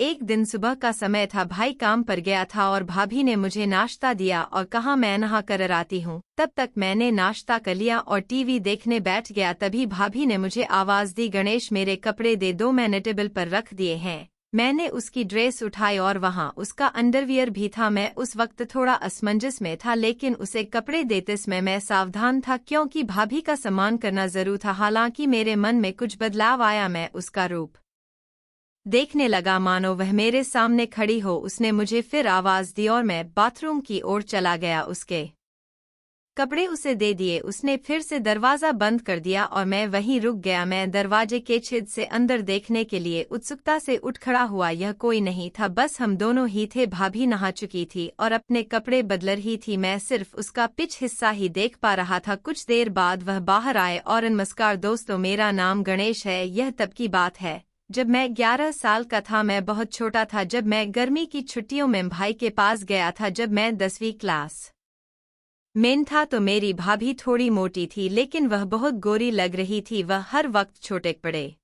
एक दिन सुबह का समय था, भाई काम पर गया था और भाभी ने मुझे नाश्ता दिया और कहा मैं नहा कर आती हूँ। तब तक मैंने नाश्ता कर लिया और टीवी देखने बैठ गया। तभी भाभी ने मुझे आवाज दी, गणेश मेरे कपड़े दे दो, मैंने टेबल पर रख दिए हैं। मैंने उसकी ड्रेस उठाई और वहाँ उसका अंडरवियर भी था। मैं उस वक्त थोड़ा असमंजस में था, लेकिन उसे कपड़े देते समय मैं सावधान था क्योंकि भाभी का सम्मान करना जरूर था। हालांकि मेरे मन में कुछ बदलाव आया। मैं उसका रूप देखने लगा मानो वह मेरे सामने खड़ी हो। उसने मुझे फिर आवाज दी और मैं बाथरूम की ओर चला गया। उसके कपड़े उसे दे दिए। उसने फिर से दरवाजा बंद कर दिया और मैं वहीं रुक गया। मैं दरवाजे के छेद से अंदर देखने के लिए उत्सुकता से उठ खड़ा हुआ। यह कोई नहीं था, बस हम दोनों ही थे। भाभी नहा चुकी थी और अपने कपड़े बदल रही थी। मैं सिर्फ उसका पिछ हिस्सा ही देख पा रहा था। कुछ देर बाद वह बाहर आए और नमस्कार दोस्तों, मेरा नाम गणेश है। यह तब की बात है जब मैं 11 साल का था। मैं बहुत छोटा था जब मैं गर्मी की छुट्टियों में भाई के पास गया था। जब मैं 10वीं क्लास में था तो मेरी भाभी थोड़ी मोटी थी, लेकिन वह बहुत गोरी लग रही थी। वह हर वक्त छोटे कपड़े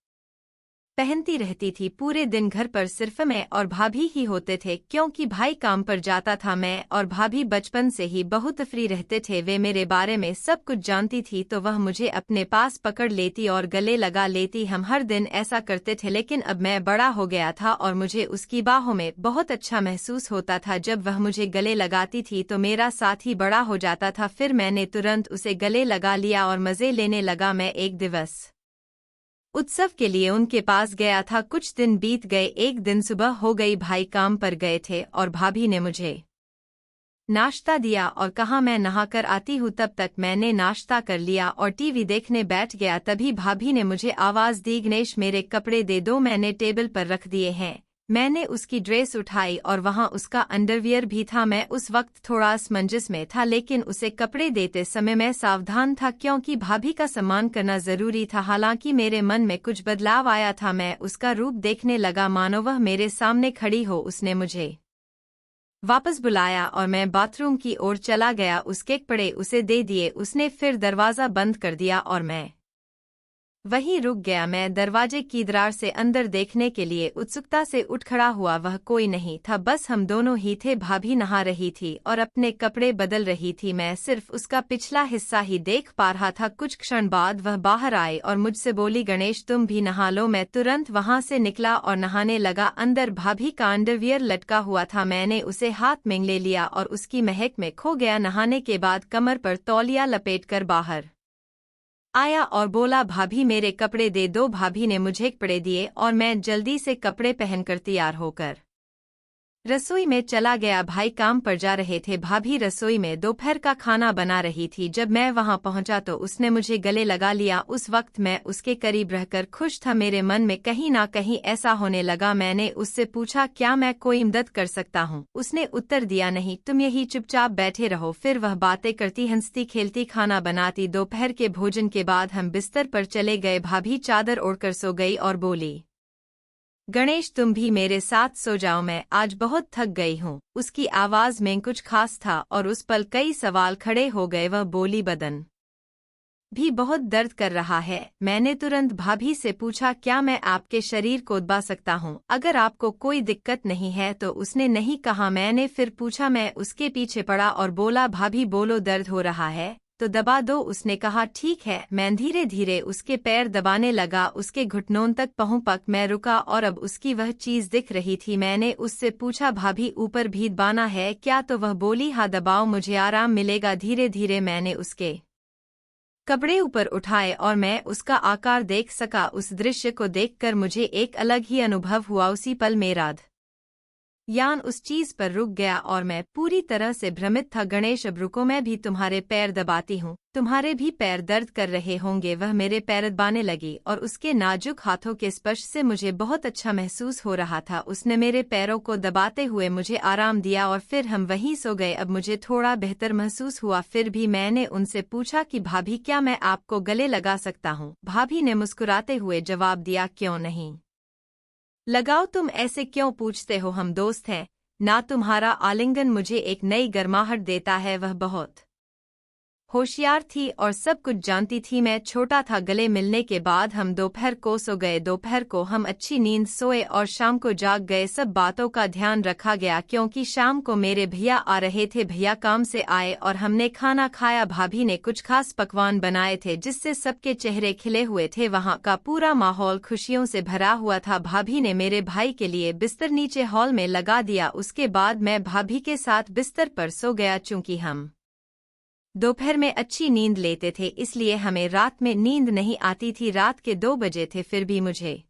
पहनती रहती थी। पूरे दिन घर पर सिर्फ मैं और भाभी ही होते थे क्योंकि भाई काम पर जाता था। मैं और भाभी बचपन से ही बहुत फ्री रहते थे। वे मेरे बारे में सब कुछ जानती थी तो वह मुझे अपने पास पकड़ लेती और गले लगा लेती। हम हर दिन ऐसा करते थे, लेकिन अब मैं बड़ा हो गया था और मुझे उसकी बाहों में बहुत अच्छा महसूस होता था। जब वह मुझे गले लगाती थी तो मेरा साथ ही बड़ा हो जाता था। फिर मैंने तुरंत उसे गले लगा लिया और मजे लेने लगा। मैं एक दिवस उत्सव के लिए उनके पास गया था। कुछ दिन बीत गए। एक दिन सुबह हो गई, भाई काम पर गए थे और भाभी ने मुझे नाश्ता दिया और कहा मैं नहाकर आती हूँ। तब तक मैंने नाश्ता कर लिया और टीवी देखने बैठ गया। तभी भाभी ने मुझे आवाज दी, गणेश मेरे कपड़े दे दो, मैंने टेबल पर रख दिए हैं। मैंने उसकी ड्रेस उठाई और वहाँ उसका अंडरवियर भी था। मैं उस वक्त थोड़ा असमंजस में था, लेकिन उसे कपड़े देते समय मैं सावधान था क्योंकि भाभी का सम्मान करना जरूरी था। हालांकि मेरे मन में कुछ बदलाव आया था। मैं उसका रूप देखने लगा मानो वह मेरे सामने खड़ी हो। उसने मुझे वापस बुलाया और मैं बाथरूम की ओर चला गया। उसके कपड़े उसे दे दिए। उसने फिर दरवाजा बंद कर दिया और मैं वहीं रुक गया। मैं दरवाजे की दरार से अंदर देखने के लिए उत्सुकता से उठ खड़ा हुआ। वह कोई नहीं था, बस हम दोनों ही थे। भाभी नहा रही थी और अपने कपड़े बदल रही थी। मैं सिर्फ उसका पिछला हिस्सा ही देख पा रहा था। कुछ क्षण बाद वह बाहर आई और मुझसे बोली, गणेश तुम भी नहा लो। मैं तुरंत वहां से निकला और नहाने लगा। अंदर भाभी का अंडरवियर लटका हुआ था। मैंने उसे हाथ में ले लिया और उसकी महक में खो गया। नहाने के बाद कमर पर तौलिया लपेटकर बाहर आया और बोला, भाभी मेरे कपड़े दे दो। भाभी ने मुझे कपड़े दिए और मैं जल्दी से कपड़े पहनकर तैयार होकर रसोई में चला गया। भाई काम पर जा रहे थे। भाभी रसोई में दोपहर का खाना बना रही थी। जब मैं वहां पहुंचा तो उसने मुझे गले लगा लिया। उस वक्त मैं उसके करीब रहकर खुश था। मेरे मन में कहीं ना कहीं ऐसा होने लगा। मैंने उससे पूछा, क्या मैं कोई मदद कर सकता हूं? उसने उत्तर दिया, नहीं, तुम यही चुपचाप बैठे रहो। फिर वह बातें करती, हंसती, खेलती, खाना बनाती। दोपहर के भोजन के बाद हम बिस्तर पर चले गए। भाभी चादर ओढ़कर सो गई और बोली, गणेश तुम भी मेरे साथ सो जाओ, मैं आज बहुत थक गई हूँ। उसकी आवाज में कुछ खास था और उस पल कई सवाल खड़े हो गए। वह बोली, बदन भी बहुत दर्द कर रहा है। मैंने तुरंत भाभी से पूछा, क्या मैं आपके शरीर को दबा सकता हूँ अगर आपको कोई दिक्कत नहीं है? तो उसने नहीं कहा। मैंने फिर पूछा। मैं उसके पीछे पड़ा और बोला, भाभी बोलो दर्द हो रहा है तो दबा दो। उसने कहा, ठीक है। मैं धीरे धीरे उसके पैर दबाने लगा। उसके घुटनों तक पहुंच मैं रुका और अब उसकी वह चीज दिख रही थी। मैंने उससे पूछा, भाभी ऊपर भी दबाना है क्या? तो वह बोली, हाँ दबाओ, मुझे आराम मिलेगा। धीरे धीरे मैंने उसके कपड़े ऊपर उठाए और मैं उसका आकार देख सका। उस दृश्य को देखकर मुझे एक अलग ही अनुभव हुआ। उसी पल मेरा यान उस चीज पर रुक गया और मैं पूरी तरह से भ्रमित था। गणेश अब रुको, मैं भी तुम्हारे पैर दबाती हूँ, तुम्हारे भी पैर दर्द कर रहे होंगे। वह मेरे पैर दबाने लगी और उसके नाजुक हाथों के स्पर्श से मुझे बहुत अच्छा महसूस हो रहा था। उसने मेरे पैरों को दबाते हुए मुझे आराम दिया और फिर हम वहीं सो गए। अब मुझे थोड़ा बेहतर महसूस हुआ। फिर भी मैंने उनसे पूछा कि भाभी क्या मैं आपको गले लगा सकता हूँ? भाभी ने मुस्कुराते हुए जवाब दिया, क्यों नहीं लगाओ, तुम ऐसे क्यों पूछते हो? हम दोस्त हैं ना। तुम्हारा आलिंगन मुझे एक नई गर्माहट देता है। वह बहुत होशियार थी और सब कुछ जानती थी। मैं छोटा था। गले मिलने के बाद हम दोपहर को सो गए। दोपहर को हम अच्छी नींद सोए और शाम को जाग गए। सब बातों का ध्यान रखा गया क्योंकि शाम को मेरे भैया आ रहे थे। भैया काम से आए और हमने खाना खाया। भाभी ने कुछ खास पकवान बनाए थे जिससे सबके चेहरे खिले हुए थे। वहाँ का पूरा माहौल खुशियों से भरा हुआ था। भाभी ने मेरे भाई के लिए बिस्तर नीचे हॉल में लगा दिया। उसके बाद मैं भाभी के साथ बिस्तर पर सो गया। चूंकि हम दोपहर में अच्छी नींद लेते थे इसलिए हमें रात में नींद नहीं आती थी। रात के 2 बजे थे फिर भी मुझे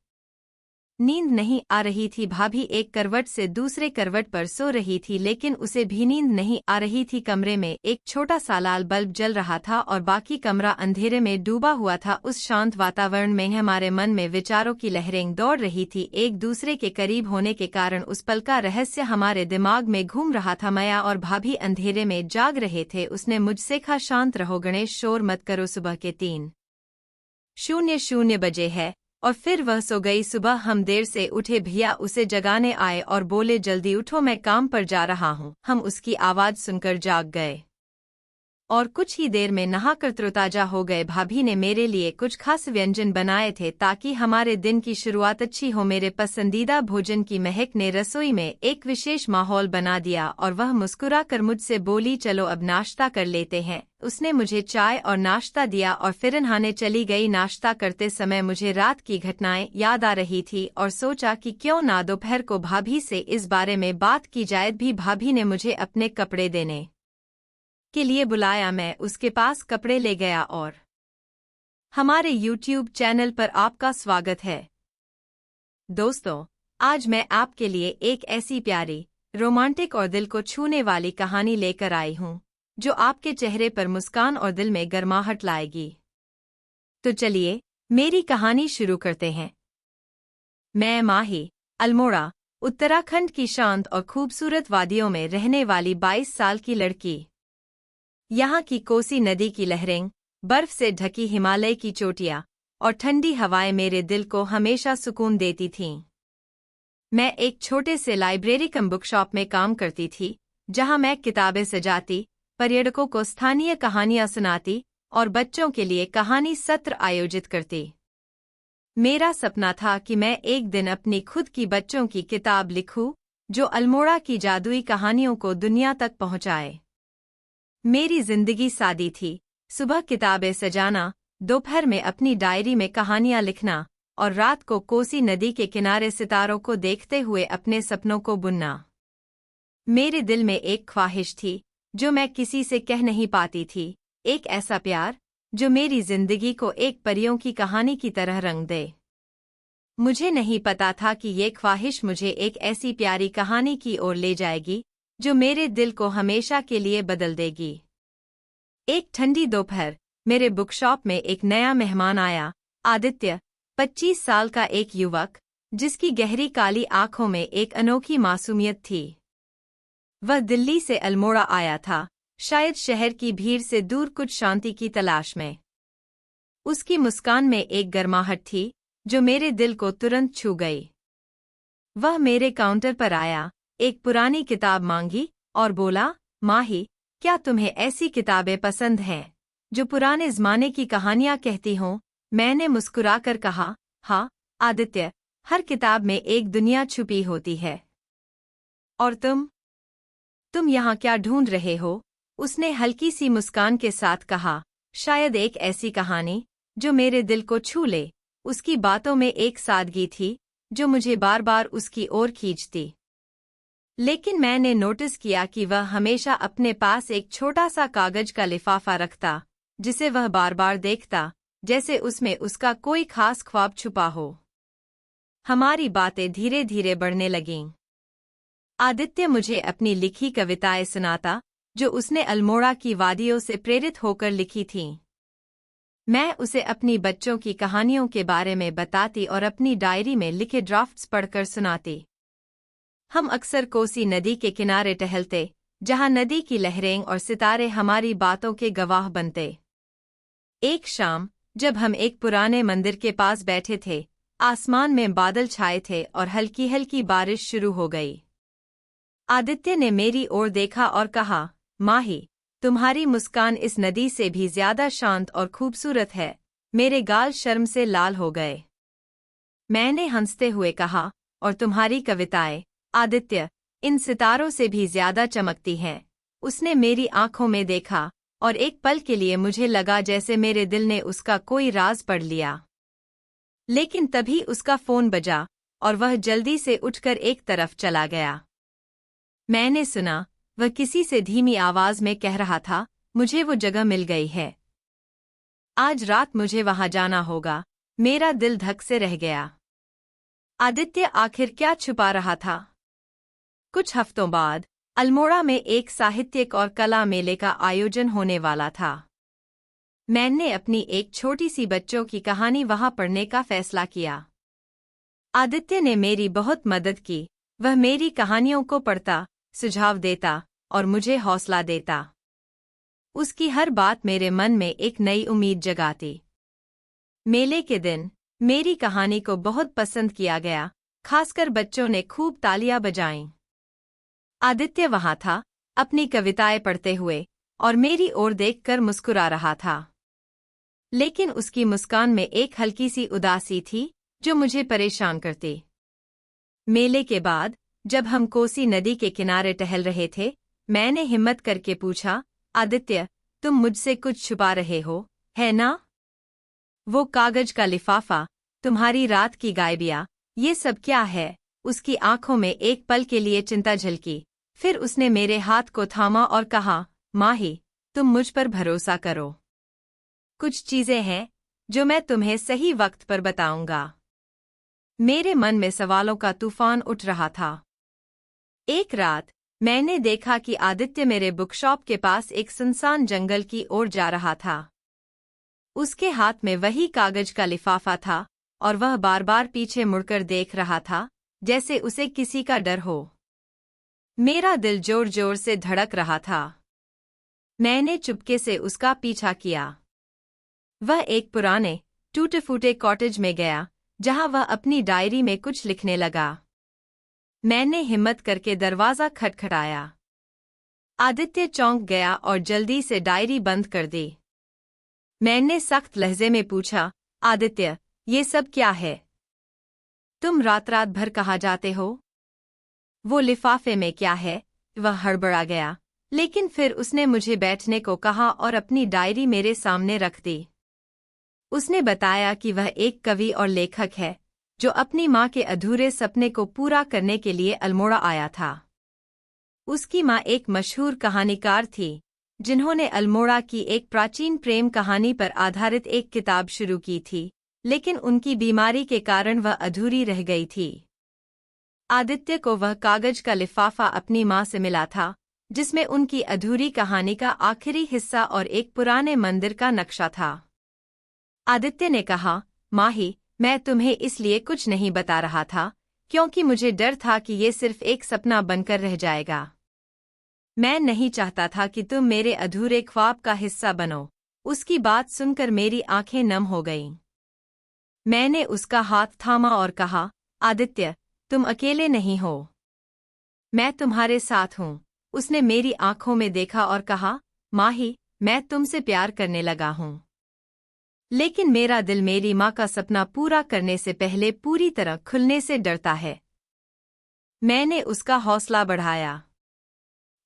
नींद नहीं आ रही थी। भाभी एक करवट से दूसरे करवट पर सो रही थी लेकिन उसे भी नींद नहीं आ रही थी। कमरे में एक छोटा सा लाल बल्ब जल रहा था और बाकी कमरा अंधेरे में डूबा हुआ था। उस शांत वातावरण में हमारे मन में विचारों की लहरें दौड़ रही थी। एक दूसरे के करीब होने के कारण उस पल का रहस्य हमारे दिमाग में घूम रहा था। मैया और भाभी अंधेरे में जाग रहे थे। उसने मुझसे कहा, शांत रहो गणेश, शोर मत करो। सुबह के 3:00 बजे है। और फिर वह सो गई। सुबह हम देर से उठे। भैया उसे जगाने आए और बोले, जल्दी उठो, मैं काम पर जा रहा हूँ। हम उसकी आवाज़ सुनकर जाग गए और कुछ ही देर में नहाकर तरोताजा हो गए। भाभी ने मेरे लिए कुछ खास व्यंजन बनाए थे ताकि हमारे दिन की शुरुआत अच्छी हो। मेरे पसंदीदा भोजन की महक ने रसोई में एक विशेष माहौल बना दिया और वह मुस्कुराकर मुझसे बोली, चलो अब नाश्ता कर लेते हैं। उसने मुझे चाय और नाश्ता दिया और फिर नहाने चली गई। नाश्ता करते समय मुझे रात की घटनाएं याद आ रही थी और सोचा कि क्यों ना दोपहर को भाभी से इस बारे में बात की जाए। भी भाभी ने मुझे अपने कपड़े देने के लिए बुलाया। मैं उसके पास कपड़े ले गया और हमारे YouTube चैनल पर आपका स्वागत है। दोस्तों, आज मैं आपके लिए एक ऐसी प्यारी, रोमांटिक और दिल को छूने वाली कहानी लेकर आई हूँ जो आपके चेहरे पर मुस्कान और दिल में गर्माहट लाएगी। तो चलिए मेरी कहानी शुरू करते हैं। मैं माही, अल्मोड़ा, उत्तराखंड की शांत और खूबसूरत वादियों में रहने वाली 22 साल की लड़की। यहाँ की कोसी नदी की लहरें, बर्फ से ढकी हिमालय की चोटियाँ और ठंडी हवाएं मेरे दिल को हमेशा सुकून देती थीं। मैं एक छोटे से लाइब्रेरी कम बुक शॉप में काम करती थी जहाँ मैं किताबें सजाती, पर्यटकों को स्थानीय कहानियाँ सुनाती और बच्चों के लिए कहानी सत्र आयोजित करती। मेरा सपना था कि मैं एक दिन अपनी खुद की बच्चों की किताब लिखूं जो अल्मोड़ा की जादुई कहानियों को दुनिया तक पहुँचाए। मेरी जिंदगी सादी थी। सुबह किताबें सजाना, दोपहर में अपनी डायरी में कहानियां लिखना और रात को कोसी नदी के किनारे सितारों को देखते हुए अपने सपनों को बुनना। मेरे दिल में एक ख्वाहिश थी जो मैं किसी से कह नहीं पाती थी, एक ऐसा प्यार जो मेरी जिंदगी को एक परियों की कहानी की तरह रंग दे। मुझे नहीं पता था कि ये ख्वाहिश मुझे एक ऐसी प्यारी कहानी की ओर ले जाएगी जो मेरे दिल को हमेशा के लिए बदल देगी। एक ठंडी दोपहर मेरे बुकशॉप में एक नया मेहमान आया, आदित्य, 25 साल का एक युवक जिसकी गहरी काली आंखों में एक अनोखी मासूमियत थी। वह दिल्ली से अल्मोड़ा आया था, शायद शहर की भीड़ से दूर कुछ शांति की तलाश में। उसकी मुस्कान में एक गर्माहट थी जो मेरे दिल को तुरंत छू गई। वह मेरे काउंटर पर आया, एक पुरानी किताब मांगी और बोला, माही, क्या तुम्हें ऐसी किताबें पसंद हैं जो पुराने ज़माने की कहानियां कहती हों? मैंने मुस्कुराकर कहा, हाँ आदित्य, हर किताब में एक दुनिया छुपी होती है। और तुम यहाँ क्या ढूंढ रहे हो? उसने हल्की सी मुस्कान के साथ कहा, शायद एक ऐसी कहानी जो मेरे दिल को छू ले। उसकी बातों में एक सादगी थी जो मुझे बार बार उसकी ओर खींचती। लेकिन मैंने नोटिस किया कि वह हमेशा अपने पास एक छोटा सा कागज का लिफाफा रखता, जिसे वह बार बार देखता, जैसे उसमें उसका कोई खास ख्वाब छुपा हो। हमारी बातें धीरे धीरे बढ़ने लगीं। आदित्य मुझे अपनी लिखी कविताएं सुनाता, जो उसने अल्मोड़ा की वादियों से प्रेरित होकर लिखी थीं। मैं उसे अपनी बच्चों की कहानियों के बारे में बताती और अपनी डायरी में लिखे ड्राफ्ट्स पढ़कर सुनाती। हम अक्सर कोसी नदी के किनारे टहलते, जहां नदी की लहरें और सितारे हमारी बातों के गवाह बनते। एक शाम जब हम एक पुराने मंदिर के पास बैठे थे, आसमान में बादल छाए थे और हल्की हल्की बारिश शुरू हो गई। आदित्य ने मेरी ओर देखा और कहा, माही, तुम्हारी मुस्कान इस नदी से भी ज्यादा शांत और खूबसूरत है। मेरे गाल शर्म से लाल हो गए। मैंने हंसते हुए कहा, और तुम्हारी कविताएं, आदित्य, इन सितारों से भी ज्यादा चमकती हैं। उसने मेरी आंखों में देखा और एक पल के लिए मुझे लगा जैसे मेरे दिल ने उसका कोई राज पढ़ लिया। लेकिन तभी उसका फोन बजा और वह जल्दी से उठकर एक तरफ चला गया। मैंने सुना वह किसी से धीमी आवाज में कह रहा था, मुझे वो जगह मिल गई है। आज रात मुझे वहां जाना होगा। मेरा दिल धक से रह गया। आदित्य आखिर क्या छुपा रहा था? कुछ हफ्तों बाद अल्मोड़ा में एक साहित्यिक और कला मेले का आयोजन होने वाला था। मैंने अपनी एक छोटी सी बच्चों की कहानी वहां पढ़ने का फैसला किया। आदित्य ने मेरी बहुत मदद की। वह मेरी कहानियों को पढ़ता, सुझाव देता और मुझे हौसला देता। उसकी हर बात मेरे मन में एक नई उम्मीद जगाती। मेले के दिन मेरी कहानी को बहुत पसंद किया गया, खासकर बच्चों ने खूब तालियां बजाईं। आदित्य वहां था, अपनी कविताएं पढ़ते हुए, और मेरी ओर देखकर मुस्कुरा रहा था। लेकिन उसकी मुस्कान में एक हल्की सी उदासी थी जो मुझे परेशान करती। मेले के बाद जब हम कोसी नदी के किनारे टहल रहे थे, मैंने हिम्मत करके पूछा, आदित्य, तुम मुझसे कुछ छुपा रहे हो, है ना? वो कागज का लिफाफा, तुम्हारी रात की गायबिया, ये सब क्या है? उसकी आंखों में एक पल के लिए चिंता झलकी। फिर उसने मेरे हाथ को थामा और कहा, माही, तुम मुझ पर भरोसा करो। कुछ चीजें हैं जो मैं तुम्हें सही वक्त पर बताऊंगा। मेरे मन में सवालों का तूफान उठ रहा था। एक रात मैंने देखा कि आदित्य मेरे बुकशॉप के पास एक सुनसान जंगल की ओर जा रहा था। उसके हाथ में वही कागज का लिफाफा था और वह बार बार पीछे मुड़कर देख रहा था, जैसे उसे किसी का डर हो। मेरा दिल जोर जोर से धड़क रहा था। मैंने चुपके से उसका पीछा किया। वह एक पुराने, टूटे-फूटे कॉटेज में गया, जहां वह अपनी डायरी में कुछ लिखने लगा। मैंने हिम्मत करके दरवाजा खटखटाया। आदित्य चौंक गया और जल्दी से डायरी बंद कर दी। मैंने सख्त लहजे में पूछा, आदित्य, ये सब क्या है? तुम रात रात भर कहाँ जाते हो? वो लिफाफे में क्या है? वह हड़बड़ा गया, लेकिन फिर उसने मुझे बैठने को कहा और अपनी डायरी मेरे सामने रख दी। उसने बताया कि वह एक कवि और लेखक है, जो अपनी माँ के अधूरे सपने को पूरा करने के लिए अल्मोड़ा आया था। उसकी माँ एक मशहूर कहानीकार थी, जिन्होंने अल्मोड़ा की एक प्राचीन प्रेम कहानी पर आधारित एक किताब शुरू की थी, लेकिन उनकी बीमारी के कारण वह अधूरी रह गई थी। आदित्य को वह कागज का लिफाफा अपनी माँ से मिला था, जिसमें उनकी अधूरी कहानी का आखिरी हिस्सा और एक पुराने मंदिर का नक्शा था। आदित्य ने कहा, माही, मैं तुम्हें इसलिए कुछ नहीं बता रहा था, क्योंकि मुझे डर था कि ये सिर्फ एक सपना बनकर रह जाएगा। मैं नहीं चाहता था कि तुम मेरे अधूरे ख्वाब का हिस्सा बनो। उसकी बात सुनकर मेरी आंखें नम हो गईं। मैंने उसका हाथ थामा और कहा, आदित्य, तुम अकेले नहीं हो। मैं तुम्हारे साथ हूँ। उसने मेरी आंखों में देखा और कहा, माही, मैं तुमसे प्यार करने लगा हूँ। लेकिन मेरा दिल मेरी माँ का सपना पूरा करने से पहले पूरी तरह खुलने से डरता है। मैंने उसका हौसला बढ़ाया।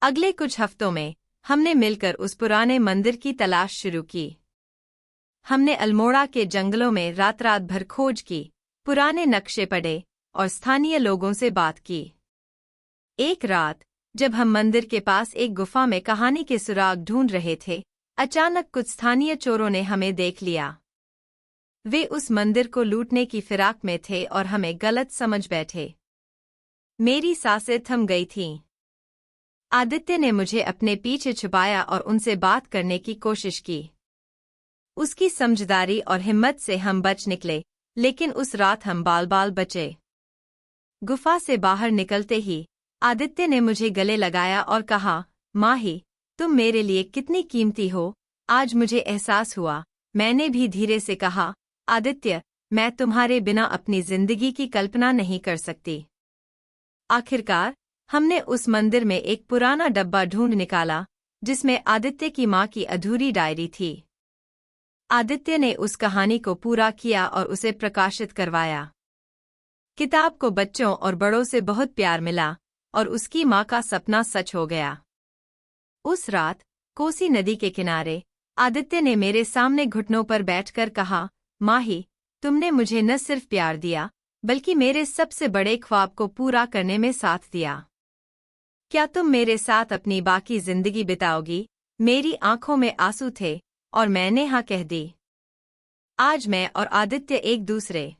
अगले कुछ हफ्तों में हमने मिलकर उस पुराने मंदिर की तलाश शुरू की। हमने अल्मोड़ा के जंगलों में रात रात भर खोज की, पुराने नक्शे पढ़े और स्थानीय लोगों से बात की। एक रात जब हम मंदिर के पास एक गुफा में कहानी के सुराग ढूंढ रहे थे, अचानक कुछ स्थानीय चोरों ने हमें देख लिया। वे उस मंदिर को लूटने की फिराक में थे और हमें गलत समझ बैठे। मेरी सांसें थम गई थीं। आदित्य ने मुझे अपने पीछे छुपाया और उनसे बात करने की कोशिश की। उसकी समझदारी और हिम्मत से हम बच निकले, लेकिन उस रात हम बाल-बाल बचे। गुफा से बाहर निकलते ही आदित्य ने मुझे गले लगाया और कहा, माही, तुम मेरे लिए कितनी कीमती हो। आज मुझे एहसास हुआ। मैंने भी धीरे से कहा, आदित्य, मैं तुम्हारे बिना अपनी जिंदगी की कल्पना नहीं कर सकती। आखिरकार हमने उस मंदिर में एक पुराना डब्बा ढूंढ निकाला, जिसमें आदित्य की माँ की अधूरी डायरी थी। आदित्य ने उस कहानी को पूरा किया और उसे प्रकाशित करवाया। किताब को बच्चों और बड़ों से बहुत प्यार मिला और उसकी माँ का सपना सच हो गया। उस रात कोसी नदी के किनारे आदित्य ने मेरे सामने घुटनों पर बैठकर कहा, माही, तुमने मुझे न सिर्फ प्यार दिया बल्कि मेरे सबसे बड़े ख्वाब को पूरा करने में साथ दिया। क्या तुम मेरे साथ अपनी बाकी जिंदगी बिताओगी? मेरी आंखों में आंसू थे और मैंने हाँ कह दी। आज मैं और आदित्य एक दूसरे